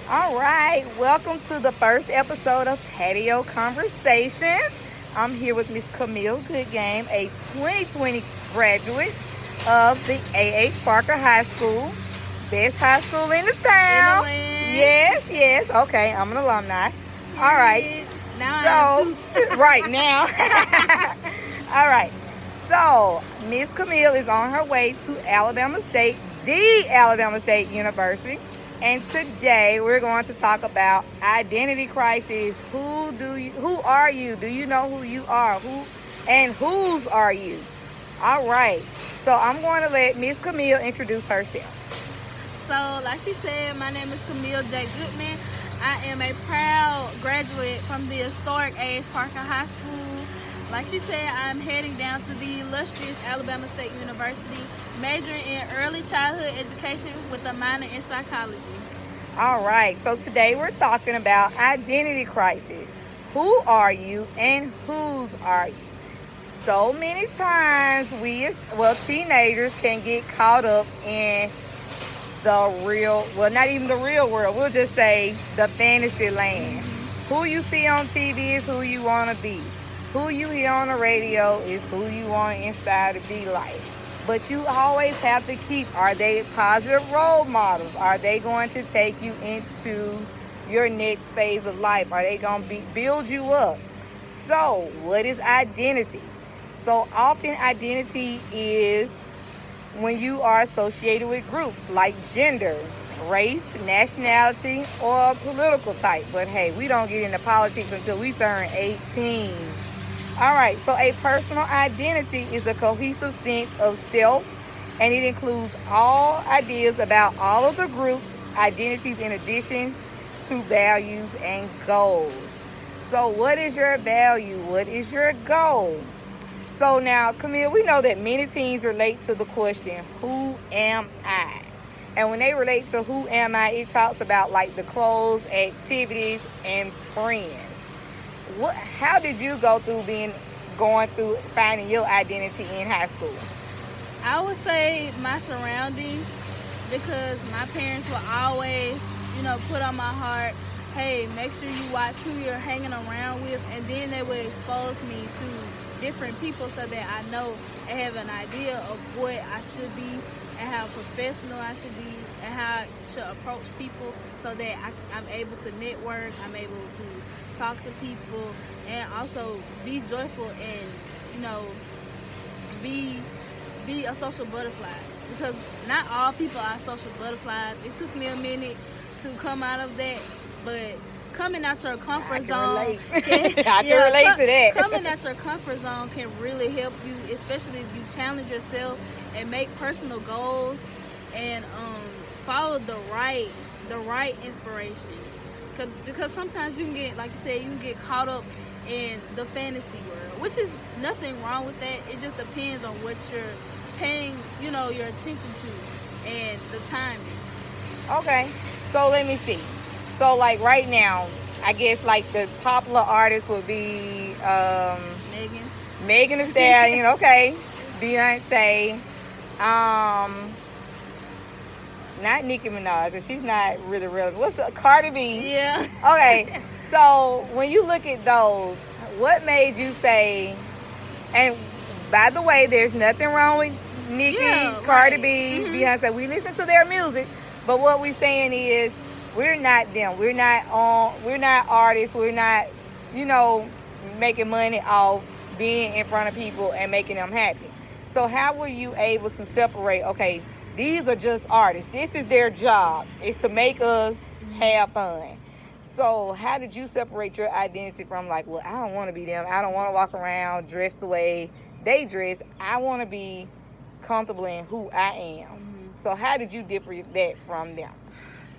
All right, welcome to the first episode of Patio Conversations. I'm here with Miss Kamil Goodman, a 2020 graduate of the A.H. Parker High School, best high school in the In the town. land. Yes, yes. Okay, I'm an alumni. All right. Period. Now I am So, too. right now. All right. So, Miss Camille is on her way to Alabama State, the Alabama State University. And today we're going to talk about identity crisis. Who are you? Do you know who you are? Who and whose are you? All right. So, I'm going to let Miss Camille introduce herself. So, like she said, my name is Kamil Goodman. I am a proud graduate from the historic A.H. Parker High School. Like she said, I'm heading down to the illustrious Alabama State University, majoring in early childhood education with a minor in psychology. All right. So, today we're talking about identity crisis. Who are you and whose are you? So many times teenagers can get caught up in not even the real world. We'll just say the fantasy land. Who you see on TV is who you want to be. Who you hear on the radio is who you want to inspire to be like. But you always have to are they positive role models? Are they going to take you into your next phase of life? Are they going to build you up? So, what is identity? So, often identity is when you are associated with groups like gender, race, nationality, or political type. But hey, we don't get into politics until we turn 18. All right, so a personal identity is a cohesive sense of self, and it includes all ideas about all of the group's identities in addition to values and goals. So, what is your value? What is your goal? So now, Camille, we know that many teens relate to the question, who am I? And when they relate to who am I, it talks about like the clothes, activities, and friends. How did you going through finding your identity in high school? I would say my surroundings, because my parents will always, put on my heart, hey, make sure you watch who you're hanging around with, and then they would expose me to different people so that I know and have an idea of what I should be and how professional I should be and how I should approach people so that I'm able to network, I'm able to talk to people, and also be joyful and, be a social butterfly, because not all people are social butterflies. It took me a minute to come out of that, but coming out your comfort zone I can relate to that. Coming out your comfort zone can really help you, especially if you challenge yourself and make personal goals and follow the right inspirations. Because sometimes you can get, like you said, you can get caught up in the fantasy world, which is nothing wrong with that. It just depends on what you're paying, your attention to and the timing. Okay, so let me see. So like right now, I guess like the popular artists would be Megan Thee Stallion, okay, Beyonce, not Nicki Minaj, because she's not really relevant. What's the Cardi B? Yeah. Okay, so when you look at those, what made you say? And by the way, there's nothing wrong with Nicki, Cardi right. B, Beyonce. We listen to their music, but what we're saying is we're not them. We're not artists. We're not, making money off being in front of people and making them happy. So how were you able to separate, okay, these are just artists. This is their job. It's to make us have fun. So how did you separate your identity from like, well, I don't want to be them. I don't want to walk around dressed the way they dress. I want to be comfortable in who I am. So how did you differ that from them?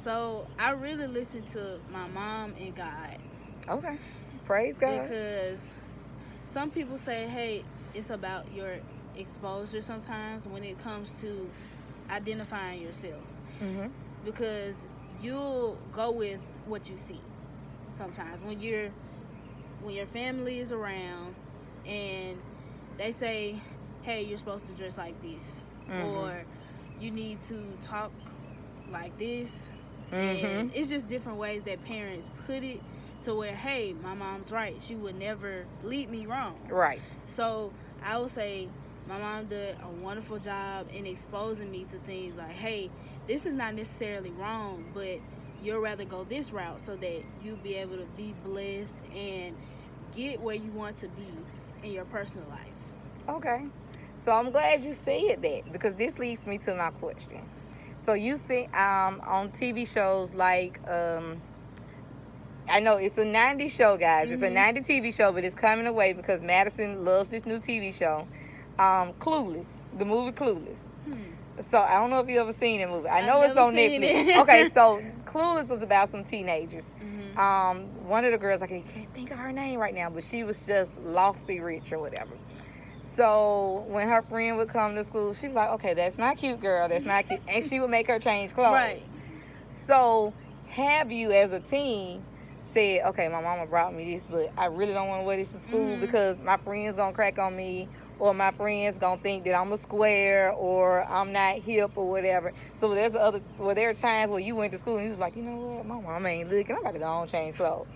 So I really listen to my mom and God. Okay. Praise God. Because some people say, hey, it's about your exposure sometimes when it comes to identifying yourself. Because you'll go with what you see sometimes when your family is around and they say, hey, you're supposed to dress like this, or you need to talk like this, And it's just different ways that parents put it to where, hey, my mom's right. She would never lead me wrong. Right. So I would say my mom did a wonderful job in exposing me to things like, hey, this is not necessarily wrong, but you'll rather go this route so that you'll be able to be blessed and get where you want to be in your personal life. Okay. So I'm glad you said that, because this leads me to my question. So you see on TV shows like I know it's a 90s show, guys. It's a 90s TV show, but it's coming away because Madison loves this new TV show. Clueless, the movie Clueless. So I don't know if you ever seen that movie. I know it's on Netflix. Okay, so Clueless was about some teenagers. One of the girls, I can't think of her name right now, but she was just lofty rich or whatever. So when her friend would come to school, she'd be like, okay, that's not cute, girl. That's not cute. And she would make her change clothes. Right. So have you as a teen said, okay, my mama brought me this, but I really don't want to wear this to school because my friend's going to crack on me, or my friend's going to think that I'm a square or I'm not hip or whatever. So there are times where you went to school and you was like, you know what, my mama ain't looking. I'm about to go and change clothes.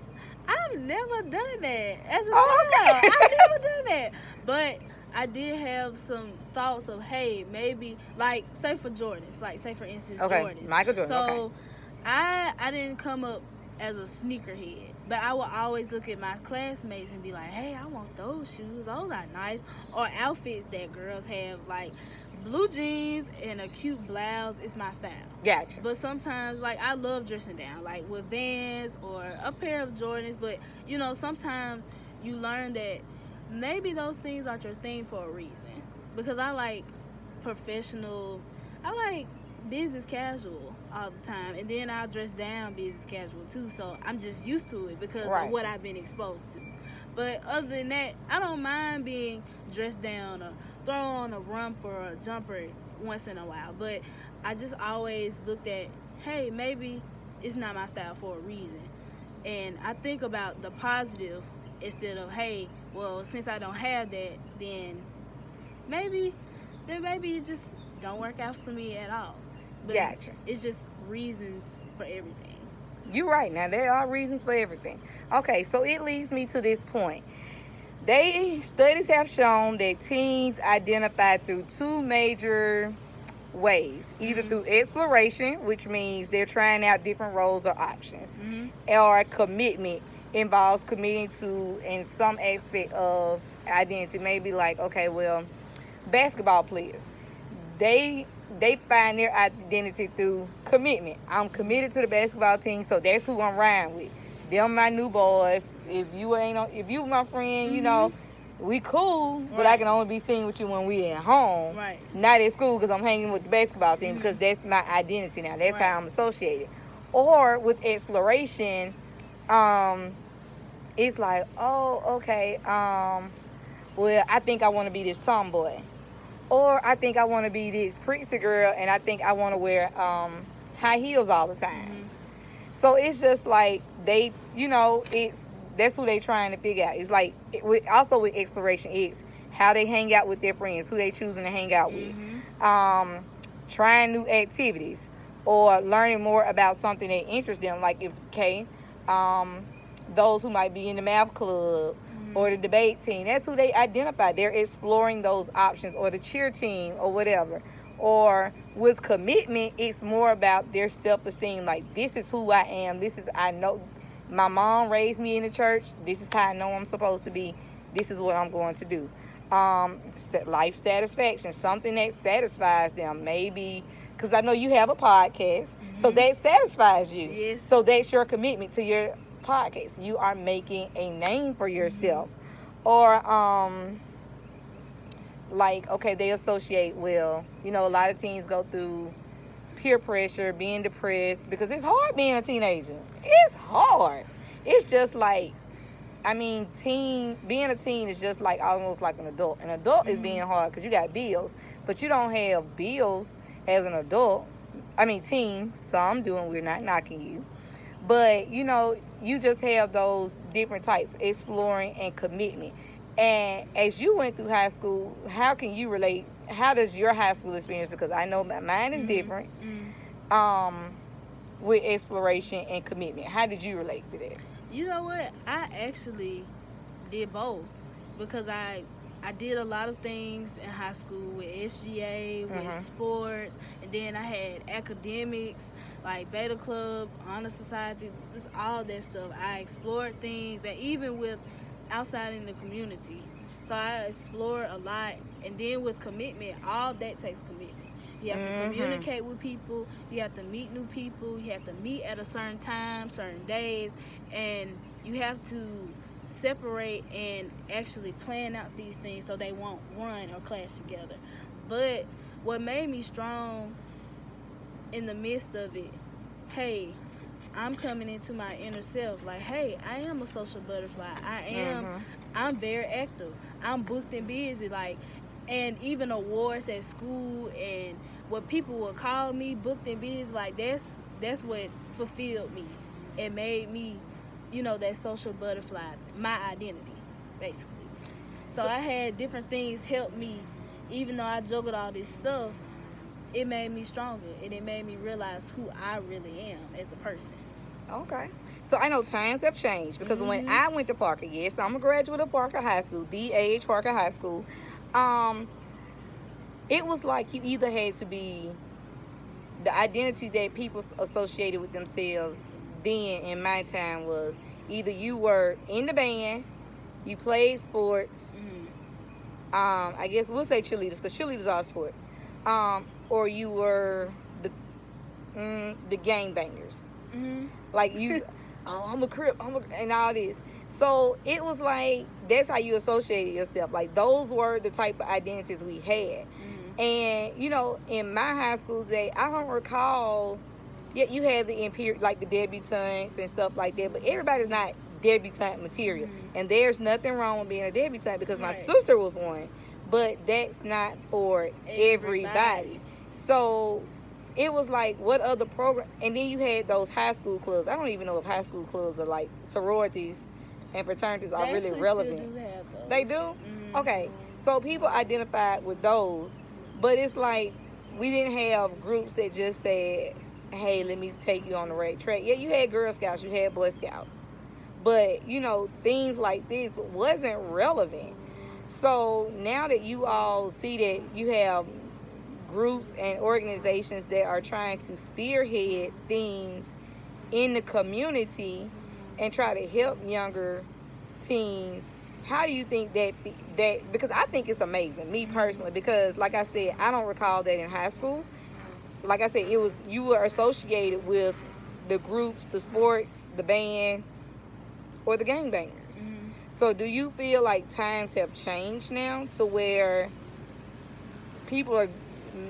I've never done that as a child. Okay. I've never done that. But I did have some thoughts of, hey, maybe, like, say for Jordans, like, say for instance, Jordans. Michael Jordan, So I didn't come up as a sneakerhead, but I would always look at my classmates and be like, hey, I want those shoes. Those are nice. Or outfits that girls have, like blue jeans and a cute blouse is my style. Gotcha. But sometimes, like, I love dressing down, like with Vans or a pair of Jordans. But, you know, sometimes you learn that maybe those things aren't your thing for a reason. Because I like business casual all the time, and then I'll dress down business casual too, so I'm just used to it because of what I've been exposed to. But other than that, I don't mind being dressed down or throw on a rump or a jumper once in a while, but I just always looked at, hey, maybe it's not my style for a reason. And I think about the positive instead of, hey, well, since I don't have that, then maybe it just don't work out for me at all. But Gotcha. It's just reasons for everything. You're right. Now, there are reasons for everything. Okay, so it leads me to this point. Studies have shown that teens identify through two major ways. Either through exploration, which means they're trying out different roles or options, or commitment involves committing to in some aspect of identity. Maybe like, okay, well, basketball players, they find their identity through commitment. I'm committed to the basketball team, so that's who I'm riding with. Them my new boys. If you my friend, you know, we cool, but I can only be seen with you when we at home. Right. Not at school because I'm hanging with the basketball team because that's my identity now. That's how I'm associated. Or with exploration, it's like, oh, okay, well, I think I want to be this tomboy. Or I think I want to be this prissy girl, and I think I want to wear high heels all the time. So it's just like they, you know, that's who they trying to figure out. It's like also with exploration, it's how they hang out with their friends, who they choosing to hang out with, trying new activities, or learning more about something that interests them. Like those who might be in the math club. Or the debate team. That's who they identify. They're exploring those options, or the cheer team, or whatever. Or with commitment, it's more about their self-esteem. Like, this is who I am. I know my mom raised me in the church. This is how I know I'm supposed to be. This is what I'm going to do. Life satisfaction, something that satisfies them. Maybe, because I know you have a podcast, so that satisfies you. Yes. So that's your commitment to your podcast. You are making a name for yourself. Or like, okay, they associate, well, you know, a lot of teens go through peer pressure, being depressed, because it's hard being a teenager. It's hard. It's just like, I mean, being a teen is just like almost like an adult. An adult is being hard because you got bills, but you don't have bills as an adult. I mean, teen, some do, and we're not knocking you. But, you know, you just have those different types, exploring and commitment. And as you went through high school, how can you relate? How does your high school experience, because I know mine is different. with exploration and commitment? How did you relate to that? You know what? I actually did both because I did a lot of things in high school with SGA, with sports, and then I had academics like Beta Club, Honor Society, just all that stuff. I explored things, and even with outside in the community. So I explored a lot, and then with commitment, all that takes commitment. You have to communicate with people. You have to meet new people. You have to meet at a certain time, certain days, and you have to separate and actually plan out these things so they won't run or clash together. But what made me strong in the midst of it, hey, I'm coming into my inner self. Like, hey, I am a social butterfly. I'm very active. I'm booked and busy. Like, and even awards at school and what people would call me booked and busy, like that's what fulfilled me. It made me, that social butterfly, my identity, basically. So I had different things help me, even though I juggled all this stuff, it made me stronger and it made me realize who I really am as a person. Okay. So I know times have changed because when I went to Parker, yes, I'm a graduate of Parker High School, D.H. Parker High School. It was like you either had to be the identities that people associated with themselves then in my time was either you were in the band, you played sports, I guess we'll say cheerleaders because cheerleaders are a sport, or you were the gangbangers. Like you, oh, I'm a Crip, and all this. So it was like that's how you associated yourself. Like those were the type of identities we had. And in my high school day, I don't recall. Yeah, you had the like the debutantes and stuff like that, but everybody's not debutante material. And there's nothing wrong with being a debutante because my sister was one, but that's not for everybody. So it was like, what other program? And then you had those high school clubs. I don't even know if high school clubs are like sororities and fraternities are really relevant. Still do have those. They do? Okay. So people identified with those, but it's like we didn't have groups that just said, hey, let me take you on the right track. Yeah, you had Girl Scouts, you had Boy Scouts. But, things like this wasn't relevant. So now that you all see that you have groups and organizations that are trying to spearhead things in the community and try to help younger teens, how do you think that because I think it's amazing, me personally, because like I said, I don't recall that in high school. Like I said, you were associated with the groups, the sports, the band, or the gangbangers. So do you feel like times have changed now to where people are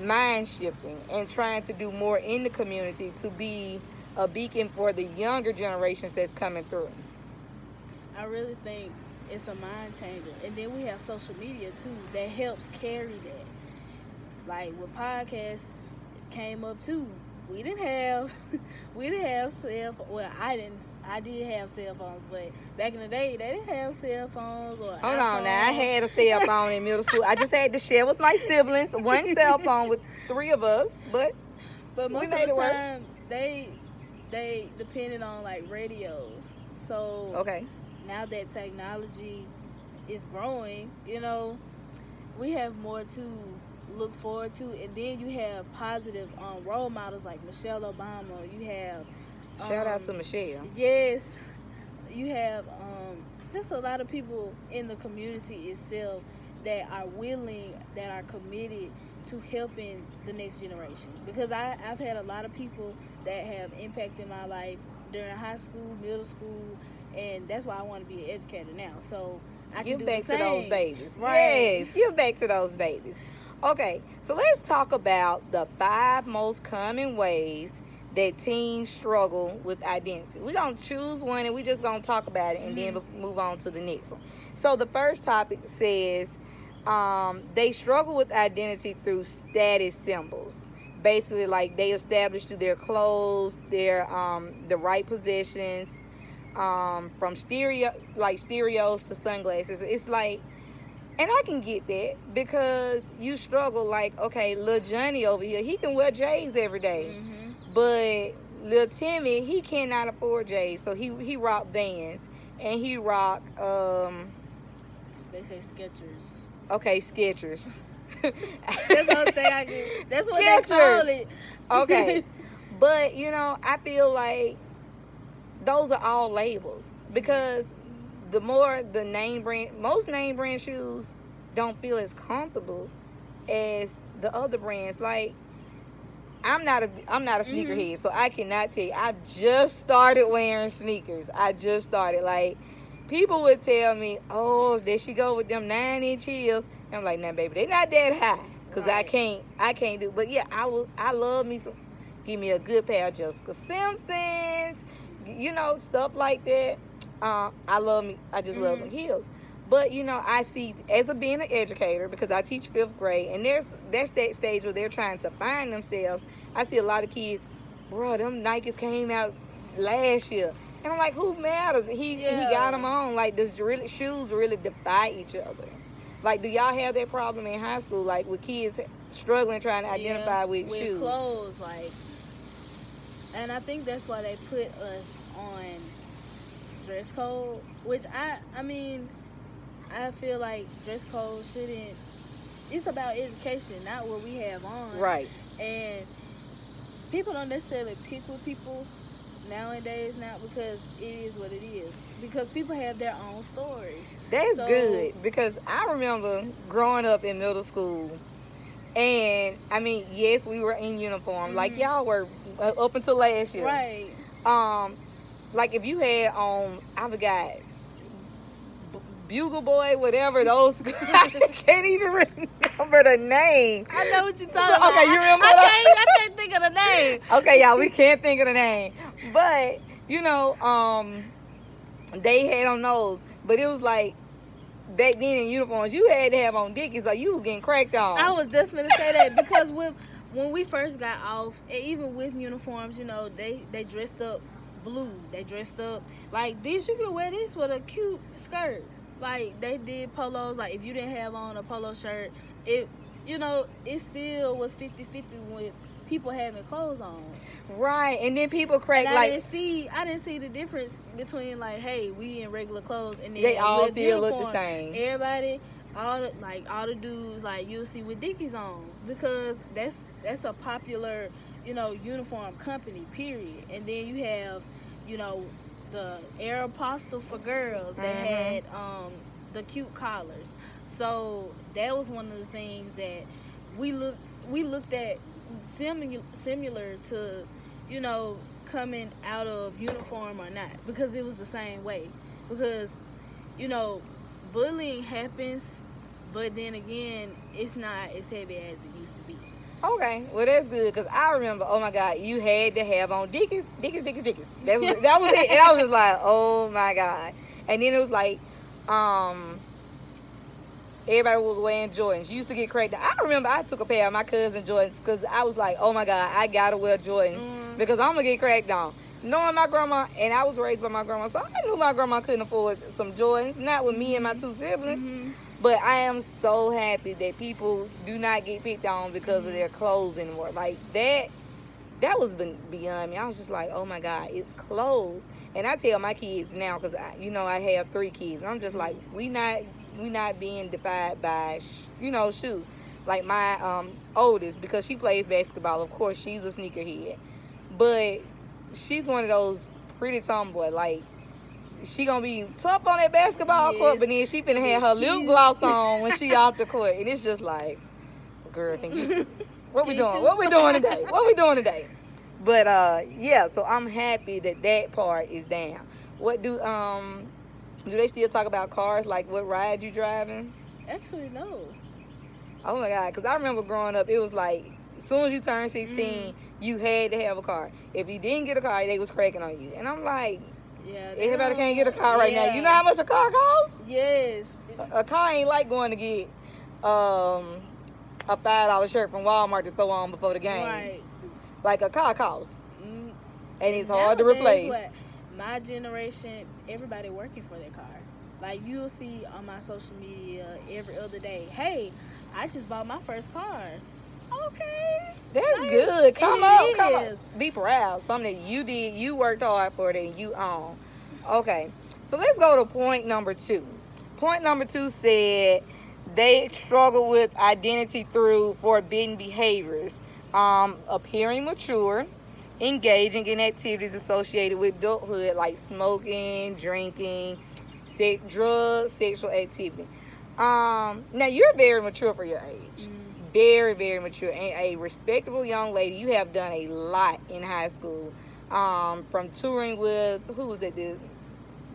mind shifting and trying to do more in the community to be a beacon for the younger generations that's coming through? I really think it's a mind changer. And then we have social media too that helps carry that. Like with podcasts came up too. We didn't have cell phones. Well, I did have cell phones, but back in the day, they didn't have cell phones or Hold on now. I had a cell phone in middle school. I just had to share with my siblings one cell phone with 3 of us, but most of the time they depended on like radios. So okay. Now that technology is growing, we have more to look forward to, and then you have positive role models like Michelle Obama. You have shout out to Michelle. Yes, you have just a lot of people in the community itself that are willing, that are committed to helping the next generation. Because I've had a lot of people that have impacted my life during high school, middle school, and that's why I want to be an educator now. So I can give back to those babies. Right. Yes, give back to those babies. Okay, so let's talk about the 5 most common ways that teens struggle with identity. We're going to choose one and we're just going to talk about it and then move on to the next one. So the first topic says they struggle with identity through status symbols. Basically, like they establish through their clothes, their the right possessions, from stereos to sunglasses. It's like, and I can get that because you struggle. Like, okay, little Johnny over here, he can wear J's every day. But little Timmy, he cannot afford J's, so he rock Vans, and he rock They say Skechers. okay, Skechers. That's the only thing I can. That's what Skechers. they call it. Okay, but I feel like those are all labels, because the more the name brand, most name brand shoes don't feel as comfortable as the other brands. Like, I'm not a sneakerhead, so I cannot tell you. I just started wearing sneakers. I just started. Like, people would tell me, "Oh, there she go with them 9-inch heels." And I'm like, "Nah, baby, they not that high, cause Right. I can't do." But yeah, I love me some. Give me a good pair of Jessica Simpsons, stuff like that. I love me. I just love my heels. But I see, as a being an educator, because I teach 5th grade, and that's that stage where they're trying to find themselves. I see a lot of kids, bro, them Nikes came out last year, and I'm like, who matters? He got them on. Like, does shoes really defy each other? Like, do y'all have that problem in high school, like with kids struggling trying to identify with shoes? Clothes, like, and I think that's why they put us on dress code, which I mean. I feel like dress code shouldn't. It's about education, not what we have on. Right. And people don't necessarily pick with people nowadays now, because it is what it is. Because people have their own story. That's good, because I remember growing up in middle school, and I mean, yes, we were in uniform, like y'all were up until last year. Right. Like if you had on, I forgot. Bugle Boy, whatever those. I can't even remember the name. I know what you're talking about. Okay, you remember? I can't think of the name. Okay, y'all, we can't think of the name, but they had on those, but it was like back then in uniforms, you had to have on Dickies, like you was getting cracked on. I was just gonna say that, because when we first got off, and even with uniforms, they dressed up blue. They dressed up like this. You can wear this with a cute skirt. Like, they did polos. Like, if you didn't have on a polo shirt, it still was 50-50 with people having clothes on. Right, and then people crack and like. I didn't see the difference between, like, hey, we in regular clothes, and then they all still uniform, look the same. Everybody, all the dudes, like, you'll see with Dickies on, because that's a popular, uniform company, period. And then you have, the Aeropostale for girls that had the cute collars. So that was one of the things that we looked at similar to, coming out of uniform or not, because it was the same way. Because, bullying happens, but then again, it's not as heavy as it used to be. Okay, well that's good, because I remember, oh my God, you had to have on Dickies. That was it. And I was just like, oh my God. And then it was like, everybody was wearing Jordans. You used to get cracked. I remember I took a pair of my cousin Jordans, because I was like, oh my God, I gotta wear Jordans, because I'm gonna get cracked on. Knowing my grandma, and I was raised by my grandma, so I knew my grandma couldn't afford some Jordans, not with me and my 2 siblings. But I am so happy that people do not get picked on because of their clothes anymore. Like, that was beyond me. I was just like, oh my God, it's clothes. And I tell my kids now, because I have 3 kids, and I'm just like, we not being defied by shoes. Like my oldest, because she plays basketball, of course she's a sneakerhead, but she's one of those pretty tomboy. Like, she gonna be tough on that basketball court, but then she finna have her lip gloss on when she off the court, and it's just like, girl, what we doing? What we doing today? What we doing today? But yeah, so I'm happy that part is down. What do they still talk about cars? Like, what ride you driving? Actually, no. Oh my God, because I remember growing up, it was like, as soon as you turned 16, you had to have a car. If you didn't get a car, they was cracking on you. And I'm like, yeah, everybody can't get a car right now. You know how much a car costs? Yes. A car ain't like going to get a $5 shirt from Walmart to throw on before the game. Right. Like a car costs. And it's hard to replace. My generation, everybody working for their car. Like, you'll see on my social media every other day, hey, I just bought my first car. Okay. That's Nice. good. Come And on, it come on. is. Be proud. Something that you did, you worked hard for it, and you own. Okay. So let's go to point number 2. Point number 2 said they struggle with identity through forbidden behaviors, appearing mature, engaging in activities associated with adulthood like smoking, drinking, drugs, sexual activity. Now you're very mature for your age. Very, very mature and a respectable young lady. You have done a lot in high school. From touring with who was it?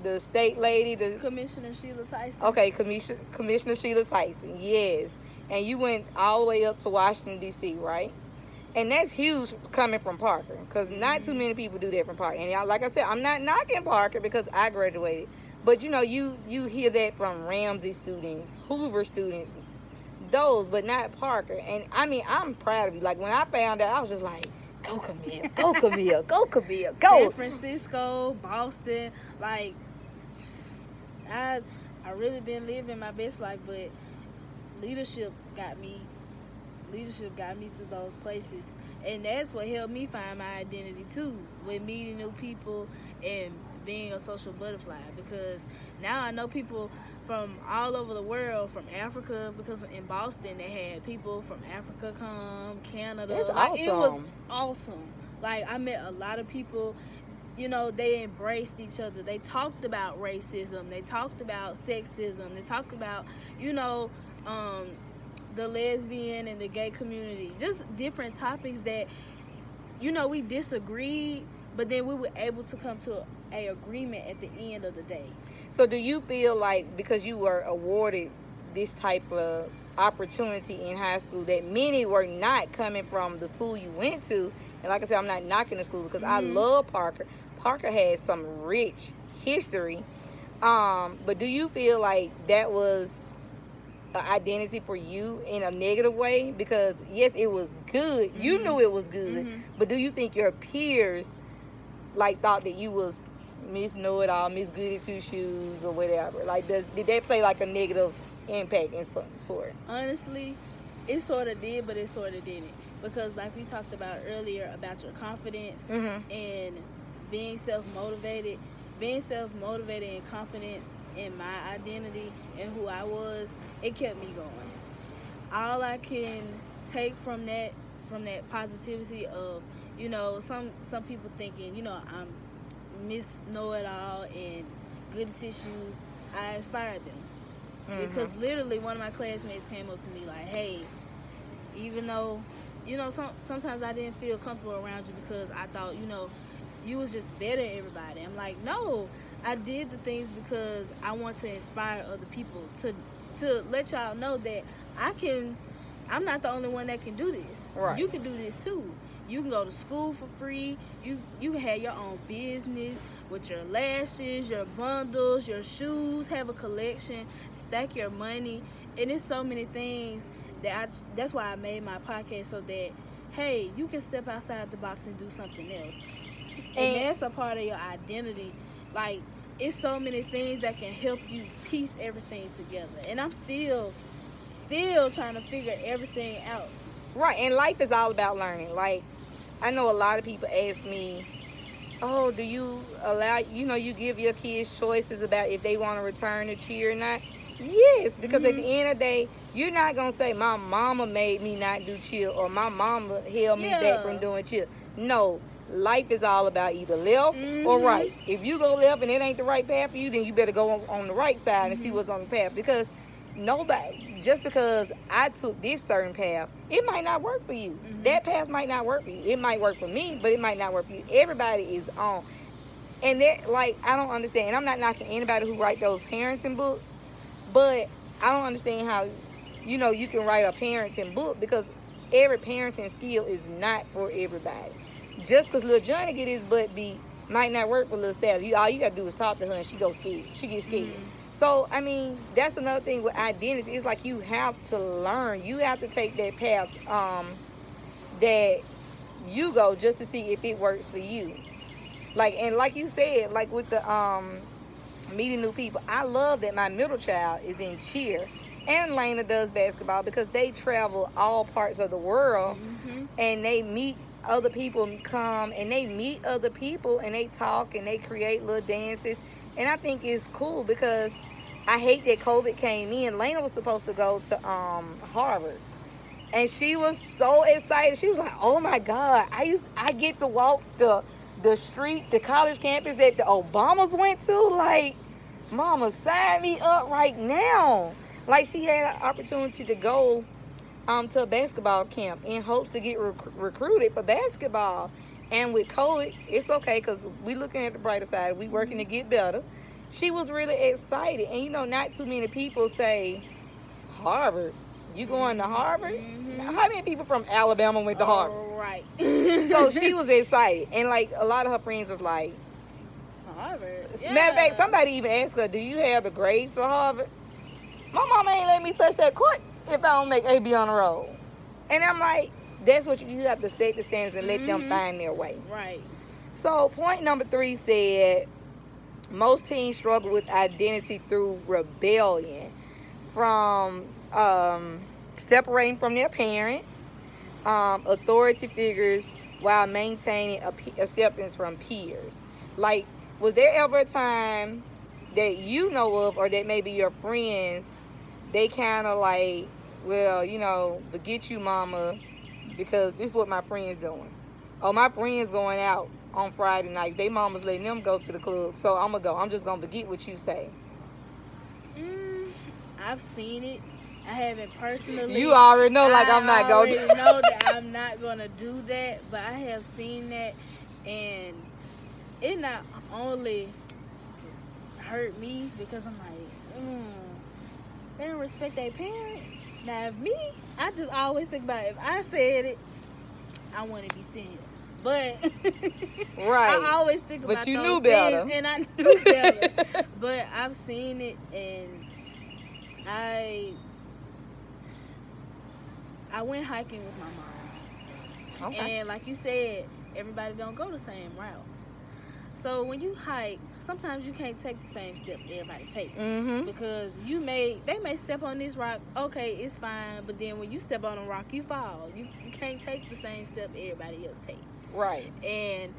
The state lady, the Commissioner Sheila Tyson. okay, Commissioner Sheila Tyson. Yes, and you went all the way up to Washington D.C., right? And that's huge coming from Parker, because not too many people do that from Parker. And like I said, I'm not knocking Parker because I graduated, but you know, you hear that from Ramsey students, Hoover students, those, but not Parker. And I mean, I'm proud of you. Like when I found out, I was just like, go Camille, go Camille, go Camille, go. San Francisco, Boston, like I really been living my best life, but leadership got me to those places, and that's what helped me find my identity too, with meeting new people and being a social butterfly, because now I know people from all over the world, from Africa, because in Boston they had people from Africa come, Canada. That's like, awesome. It was awesome. Like I met a lot of people, you know, they embraced each other. They talked about racism, they talked about sexism, they talked about, you know, the lesbian and the gay community, just different topics that, you know, we disagreed, but then we were able to come to a agreement at the end of the day. So do you feel like because you were awarded this type of opportunity in high school that many were not coming from the school you went to? And like I said, I'm not knocking the school because I love Parker. Parker has some rich history. But do you feel like that was an identity for you in a negative way? Because yes, it was good. You knew it was good. But do you think your peers like thought that you was Miss Know It All, Miss Goody Two Shoes, or whatever? Like, did that play like a negative impact in some sort? Honestly, it sort of did, but it sort of didn't. Because like we talked about earlier about your confidence and being self-motivated and confidence in my identity and who I was, it kept me going. All I can take from that positivity of, you know, some people thinking, you know, I'm Miss Know It All and Good Tissues, I inspired them. Because literally one of my classmates came up to me like, hey, even though, you know, sometimes I didn't feel comfortable around you because I thought, you know, you was just better than everybody. I'm like, no, I did the things because I want to inspire other people to let y'all know that I'm not the only one that can do this. Right. You can do this too. You can go to school for free. You can have your own business with your lashes, your bundles, your shoes, have a collection, stack your money. And it's so many things that's why I made my podcast, so that, hey, you can step outside the box and do something else. And that's a part of your identity. Like, it's so many things that can help you piece everything together. And I'm still trying to figure everything out. Right, and life is all about learning. Like, I know a lot of people ask me, oh, do you allow, you know, you give your kids choices about if they want to return to cheer or not? Yes, because at the end of the day, you're not going to say, my mama made me not do cheer, or my mama held me back from doing cheer. No, life is all about either left or right. If you go left and it ain't the right path for you, then you better go on the right side and see what's on the path. Because nobody, just because I took this certain path, it might not work for you. That path might not work for you. It might work for me, but it might not work for you. Everybody is on. And that, like, I don't understand. And I'm not knocking anybody who write those parenting books, but I don't understand how, you know, you can write a parenting book, because every parenting skill is not for everybody. Just because little Johnny get his butt beat might not work for little Sally. All you got to do is talk to her and she gets scared. So, I mean, that's another thing with identity. It's like you have to learn. You have to take that path that you go just to see if it works for you. Like, and like you said, like with the meeting new people, I love that my middle child is in cheer. and Lena does basketball because they travel all parts of the world and they meet other people and come and they meet other people and they talk and they create little dances. And I think it's cool because I hate that COVID came in. Lena was supposed to go to Harvard. And she was so excited. She was like, "Oh my God, I get to walk the street, the college campus that the Obamas went to. Like, Mama, sign me up right now." Like, she had an opportunity to go to a basketball camp in hopes to get recruited for basketball. And with COVID, it's okay because we looking at the brighter side. We working to get better. She was really excited. And, you know, not too many people say, "Harvard? You going to Harvard?" Now, how many people from Alabama went to Harvard? Right. So she was excited. And, like, a lot of her friends was like, Harvard. Yeah. Matter of fact, somebody even asked her, "Do you have the grades for Harvard?" My mama ain't let me touch that court if I don't make AB on the road. And I'm like, that's what you have to set the standards and let them find their way. Right. So point number 3 said, most teens struggle with identity through rebellion, from separating from their parents, authority figures, while maintaining acceptance from peers. Like, was there ever a time that you know of, or that maybe your friends, they kind of like, "Well, you know, forget you, mama, because this is what my friends doing. Oh, my friends going out on Friday nights. They mamas letting them go to the club, so I'm going to go. I'm just going to forget what you say." I've seen it. I haven't personally. You already know, like, I'm not going to. I already know that I'm not going to do that, but I have seen that, and it not only hurt me because I'm like, they don't respect their parents. Now, if me, I just always think about it. If I said it, I want to be seen. But right. I always think about but you those knew better. things, and I knew better. But I've seen it, and I went hiking with my mom. Okay. And like you said, everybody don't go the same route. So when you hike, sometimes you can't take the same steps everybody take. Because they may step on this rock, okay, it's fine, but then when you step on a rock, you fall. You can't take the same step everybody else take. Right. And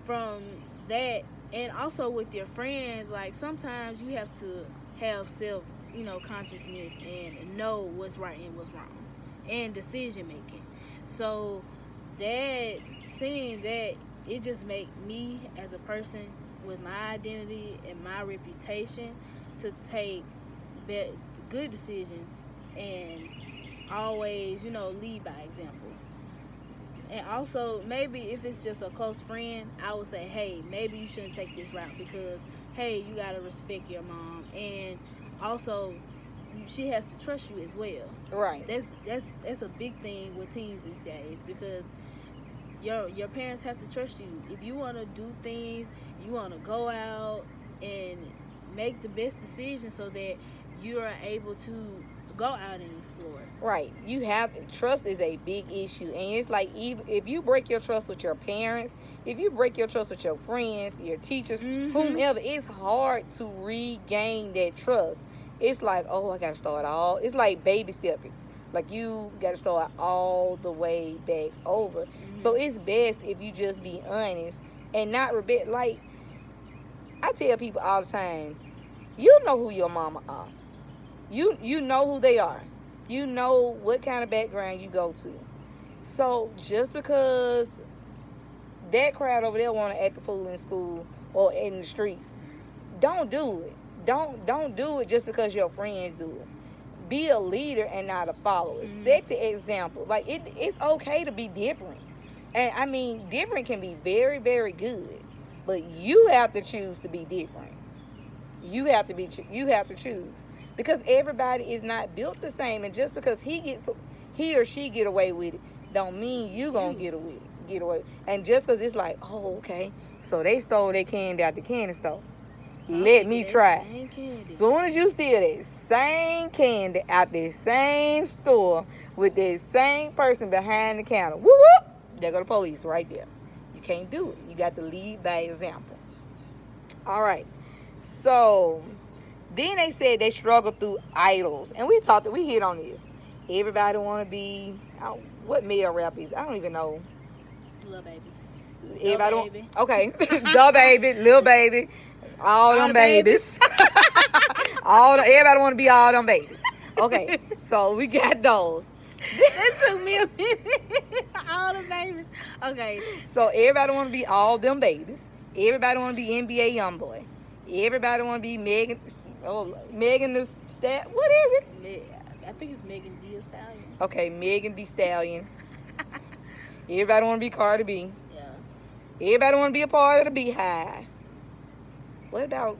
from that, and also with your friends, like, sometimes you have to have self, consciousness and know what's right and what's wrong, and decision making. So seeing that, it just make me as a person with my identity and my reputation to take good decisions and always, lead by example. And also, maybe if it's just a close friend, I would say, hey, maybe you shouldn't take this route because, hey, you gotta respect your mom, and also she has to trust you as well. Right. That's a big thing with teens these days, because your parents have to trust you. If you want to do things, you want to go out and make the best decision so that you are able to go out and explore. Right. Trust is a big issue, and it's like, even if you break your trust with your parents, if you break your trust with your friends, your teachers, whomever, it's hard to regain that trust. It's like, oh, I gotta start all. It's like baby steps. Like, you gotta start all the way back over. So it's best if you just be honest and not rebel. Like, I tell people all the time, you know who your mama are. You know who they are. You know what kind of background you go to. So just because that crowd over there want to act a fool in school or in the streets, don't do it. Don't do it just because your friends do it. Be a leader and not a follower. Set the example. Like, it's okay to be different. And I mean, different can be very, very good. But you have to choose to be different. You have to choose. Because everybody is not built the same, and just because he or she get away with it, don't mean you gonna get away. And just because it's like, oh, okay, so they stole their candy out the candy store. Let me try. Soon as you steal that same candy out the same store with that same person behind the counter, whoop whoop, there go the police right there. You can't do it. You got to lead by example. All right. So Then they said they struggle through idols, and we hit on this. Everybody want to be what male rap is. I don't even know. Lil Baby. Everybody Lil Baby. okay, the baby, Lil Baby, all them the babies. Everybody want to be all them babies. Okay, so we got those. That took me a minute. All the babies. Okay. So everybody want to be all them babies. Everybody want to be NBA YoungBoy. Everybody want to be Megan. Oh, Megan the Stallion. What is it? I think it's Megan Thee Stallion. Okay, Megan Thee Stallion. Everybody want to be Cardi B. Yeah. Everybody want to be a part of the Beehive. What about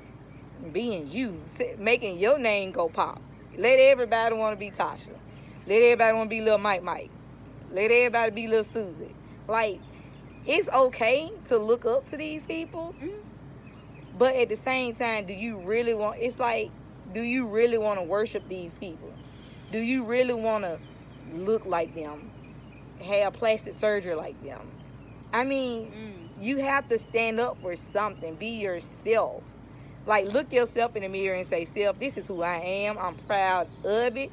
being you, making your name go pop? Let everybody want to be Tasha. Let everybody want to be Lil Mike. Let everybody be Lil Susie. Like, it's okay to look up to these people, but at the same time, do you really want to worship these people? Do you really want to look like them? Have plastic surgery like them? I mean, you have to stand up for something. Be yourself. Like, look yourself in the mirror and say, self, this is who I am. I'm proud of it.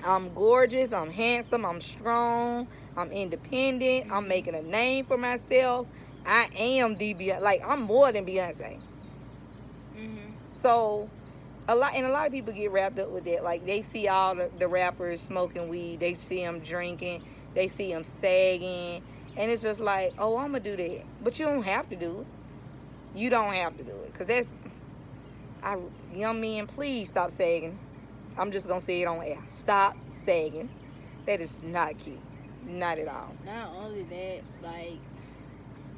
I'm gorgeous, I'm handsome, I'm strong, I'm independent, I'm making a name for myself. I am Beyonce. Like, I'm more than Beyonce. So, a lot of people get wrapped up with that. Like, they see all the rappers smoking weed, they see them drinking, they see them sagging, and it's just like, oh, I'm going to do that. But you don't have to do it. You don't have to do it. Because young men, please stop sagging. I'm just going to say it on air. Stop sagging. That is not cute. Not at all. Not only that, like,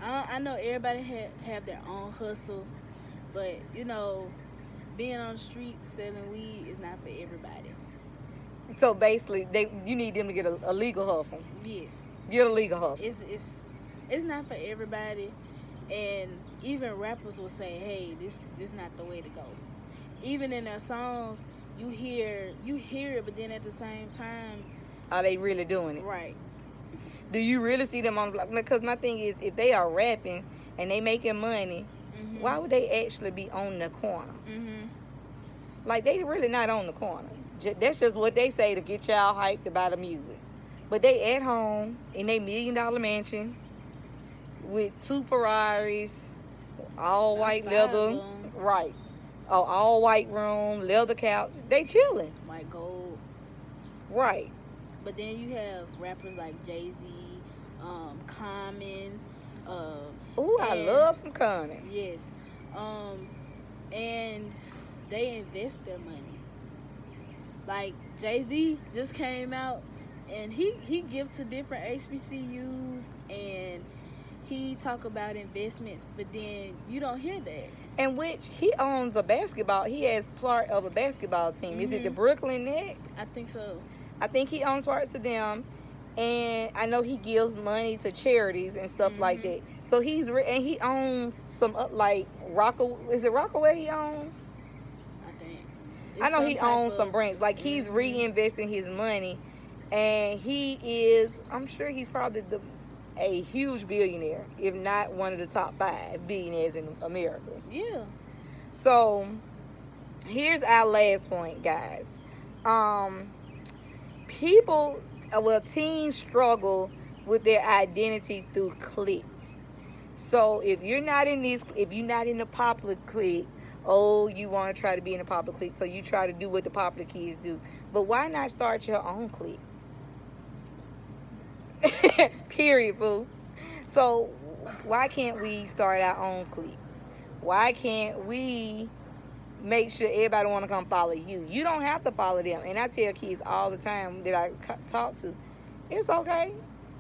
I know everybody have their own hustle, but, you know, being on the street selling weed is not for everybody. So, basically, you need them to get a legal hustle. Yes. Get a legal hustle. It's not for everybody, and even rappers will say, hey, this not the way to go. Even in their songs, you hear it, but then at the same time, are they really doing it? Right. Do you really see them on the block? Because my thing is, if they are rapping and they making money, why would they actually be on the corner? Like, they really not on the corner. That's just what they say to get y'all hyped about the music. But they at home in their $1 million mansion with 2 Ferraris, all white leather, right? All white room, leather couch. They chilling. White gold. Right. But then you have rappers like Jay-Z, Common. I love some Common. Yes. And they invest their money. Like, Jay-Z just came out, and he gives to different HBCUs, and he talk about investments, but then you don't hear that. In which he owns a basketball. He has part of a basketball team. Is it the Brooklyn Nets? I think so. I think he owns parts of them, and I know he gives money to charities and stuff like that. So and he owns some like Rockaway. Is it Rockaway he owns? I think. I know he owns some brands. Like, he's reinvesting his money, and he is. I'm sure he's probably a huge billionaire, if not one of the top 5 billionaires in America. Yeah. So, here's our last point, guys. Teens struggle with their identity through cliques. So, if you're not in the popular clique, you want to try to be in the popular clique, so you try to do what the popular kids do. But why not start your own clique? Period, boo. So why can't we start our own cliques? Why can't we make sure everybody want to come follow you? You don't have to follow them. And I tell kids all the time that I talk to, it's okay.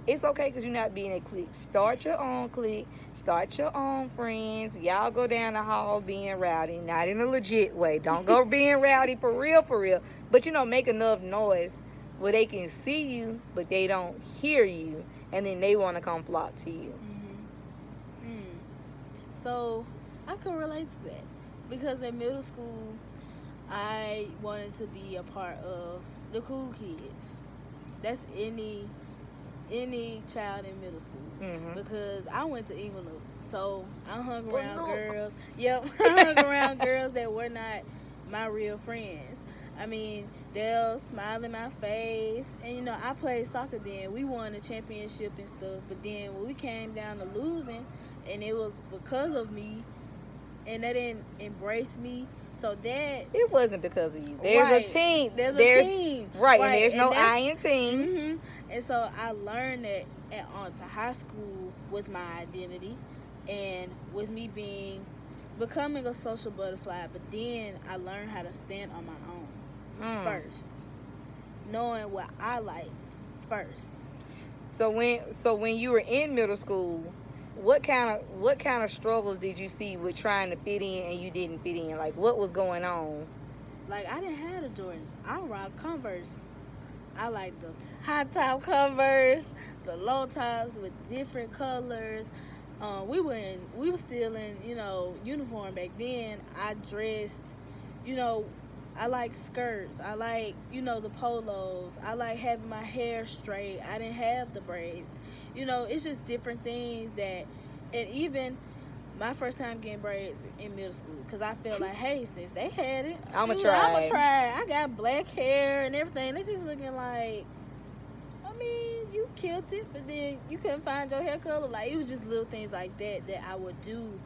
It's okay because you're not being a clique. Start your own clique. Start your own friends. Y'all go down the hall being rowdy. Not in a legit way. Don't go being rowdy for real. But, make enough noise where they can see you, but they don't hear you, and then they want to come flock to you. So I can relate to that, because in middle school, I wanted to be a part of the cool kids. That's any child in middle school, because I went to England, So I hung But around look. girls. Yep, I hung around girls that were not my real friends. I mean, they'll smile in my face, and I played soccer then. We won the championship and stuff, but then when we came down to losing, and it was because of me, and they didn't embrace me. So that It wasn't because of you. There's a right, team. there's a team, Right, and right, there's no that's I in team. And so I learned that on to high school with my identity, and with me becoming a social butterfly. But then I learned how to stand on my own first, knowing what I like first. So when you were in middle school, what kind of struggles did you see with trying to fit in and you didn't fit in? Like what was going on? Like, I didn't have the Jordans. I rock Converse. I like the high top Converse, the low tops with different colors. We were still in uniform back then. I dressed, you know, I like skirts. I like the polos. I like having my hair straight. I didn't have the braids. It's just different things that, and even my first time getting braids in middle school, because I felt like, hey, since they had it, I'ma shoot, try. I'ma try. I got black hair and everything. They just looking like, I mean, you killed it, but then you couldn't find your hair color. Like, it was just little things like that I would do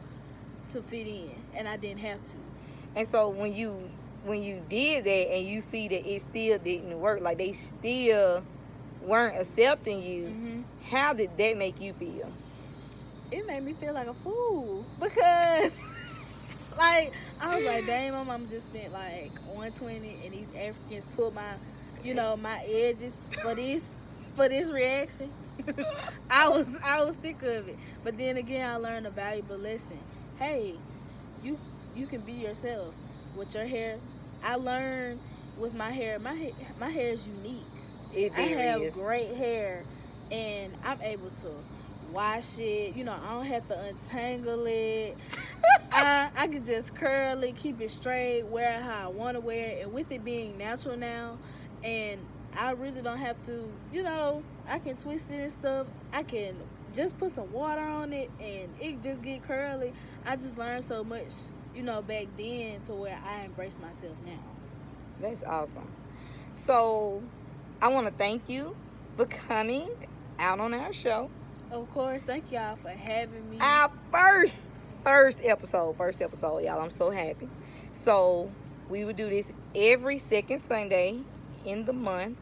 to fit in, and I didn't have to. And so when you did that and you see that it still didn't work, like they still weren't accepting you, how did that make you feel? It made me feel like a fool, because like, I was like, dang, my mama just spent like 120, and these Africans put my edges for this reaction. I was sick of it. But then again, I learned a valuable lesson. Hey, you can be yourself with your hair. I learned with my hair. My hair is unique. I have great hair, and I'm able to wash it. I don't have to untangle it. I can just curl it, keep it straight, wear it how I want to wear it. And with it being natural now, and I really don't have to, I can twist it and stuff. I can just put some water on it, and it just get curly. I just learned so much, back then, to where I embrace myself now. That's awesome. So I want to thank you for coming out on our show. Of course, thank y'all for having me. Our first episode, y'all. I'm so happy. So we will do this every second Sunday in the month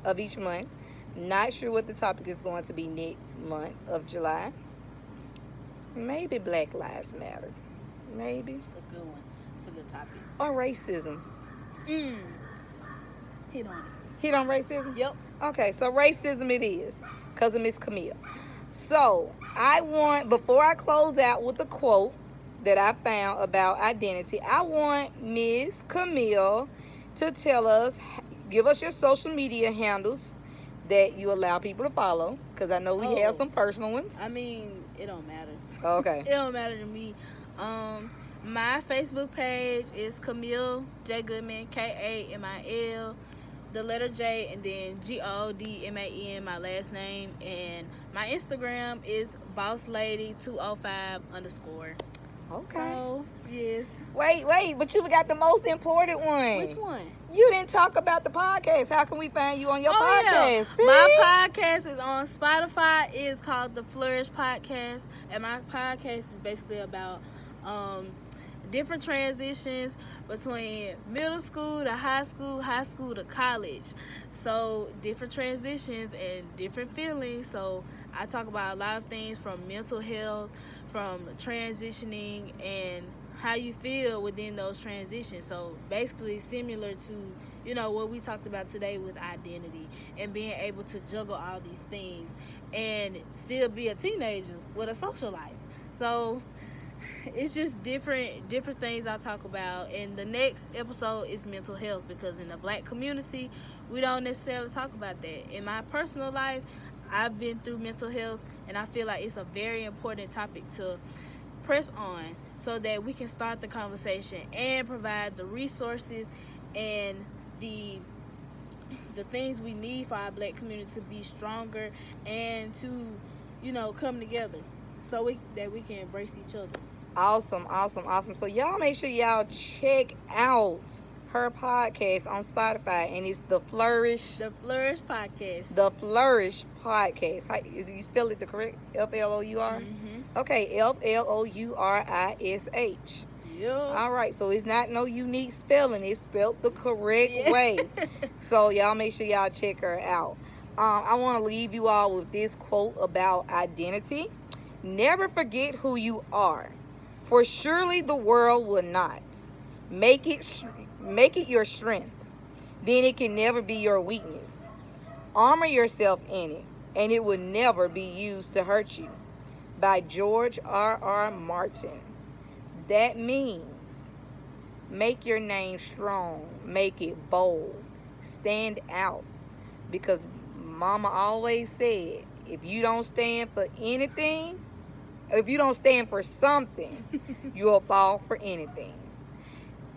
of each month. Not sure what the topic is going to be next month of July. Maybe Black Lives Matter. Maybe. It's a good one. It's a good topic. Or racism. Hit on it. Hit on racism? Yep. Okay, so racism it is, because of Miss Kamil. So before I close out with a quote that I found about identity, I want Miss Kamil to give us your social media handles that you allow people to follow, because I know we have some personal ones. I mean, it don't matter. Okay. It don't matter to me. My Facebook page is Kamil J Goodman, Kamil, the letter J, and then Godman, my last name. And my Instagram is BossLady205_. Okay. So, yes. Wait, but you forgot the most important one. Which one? You didn't talk about the podcast. How can we find you on your podcast? Yeah. My podcast is on Spotify. It's called The Flourish Podcast. And my podcast is basically about different transitions between middle school to high school to college. So different transitions and different feelings. So I talk about a lot of things, from mental health, from transitioning, and how you feel within those transitions. So basically similar to what we talked about today with identity, and being able to juggle all these things and still be a teenager with a social life. So it's just different things I talk about. And the next episode is mental health, because in the Black community, we don't necessarily talk about that. In my personal life, I've been through mental health, and I feel like it's a very important topic to press on, so that we can start the conversation and provide the resources and the things we need for our Black community to be stronger and to come together. so we can embrace each other. Awesome, awesome, awesome. So y'all make sure y'all check out her podcast on Spotify, and it's The Flourish. The Flourish Podcast. The Flourish Podcast. How, you spell it the correct? Flour? Okay, Flourish. Yeah. All right, so it's not no unique spelling. It's spelled the correct way. So y'all make sure y'all check her out. I want to leave you all with this quote about identity. Never forget who you are, for surely the world will not. Make it your strength. Then it can never be your weakness. Armor yourself in it, and it will never be used to hurt you. By George R.R. Martin. That means make your name strong, make it bold, stand out. Because Mama always said, if you don't stand for anything, if you don't stand for something, you'll fall for anything.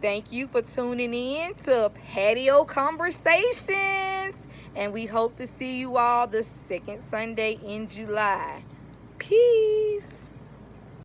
Thank you for tuning in to Patio Conversations. And we hope to see you all the second Sunday in July. Peace.